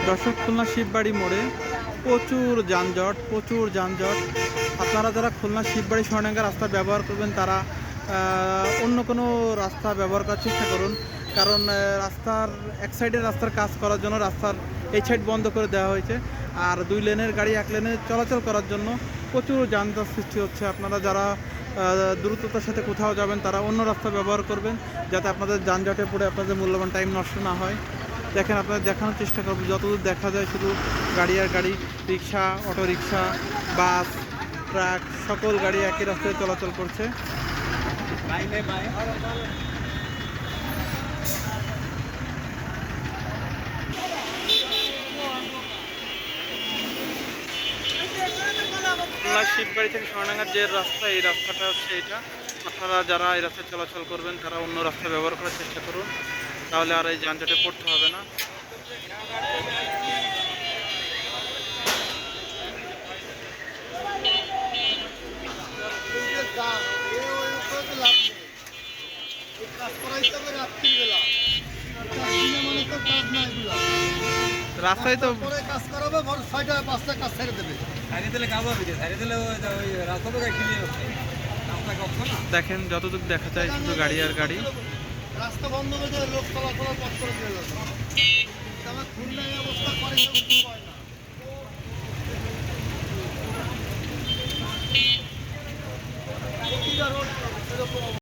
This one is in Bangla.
দর্শক, খুলনা শিববাড়ি মোড়ে প্রচুর যানজট। আপনারা যারা খুলনা শিববাড়ি স্বর্ণাঙ্গা রাস্তা ব্যবহার করবেন তারা অন্য কোনো রাস্তা ব্যবহার করার চেষ্টা করুন, কারণ রাস্তার এক সাইডের রাস্তার কাজ করার জন্য রাস্তার এই সাইড বন্ধ করে দেওয়া হয়েছে, আর 2 লেনের গাড়ি 1 লেনে চলাচল করার জন্য প্রচুর যানজট সৃষ্টি হচ্ছে। আপনারা যারা দ্রুততার সাথে কোথাও যাবেন তারা অন্য রাস্তা ব্যবহার করবেন, যাতে আপনাদের যানজটে পড়ে আপনাদের মূল্যবান টাইম নষ্ট না হয়। দেখেন, আপনাদের দেখানোর চেষ্টা করব, যতদূর দেখা যায় শুধু গাড়ি আর গাড়ি, রিক্সা, অটো রিক্সা, বাস, ট্রাক, সকল গাড়ি একই রাস্তায় চলাচল করছে। খুলনা শিববাড়ি থেকে স্বর্ণাঙ্গার যে রাস্তা, এই রাস্তাটা হচ্ছে এটা। আপনারা যারা এই রাস্তায় চলাচল করবেন তারা অন্য রাস্তা ব্যবহার করার চেষ্টা করুন, তাহলে আর এই যানজটে পড়তে হবে না। রাস্তায় তো কাজ করাবে, 6টা 5টা কাজ ছেড়ে দেবে। দেখেন, যতটুকু দেখা যায় শুধু গাড়ি আর গাড়ি। রাস্তা বন্ধ করে লোক চলাচল পথ করে দিয়ে যাচ্ছে।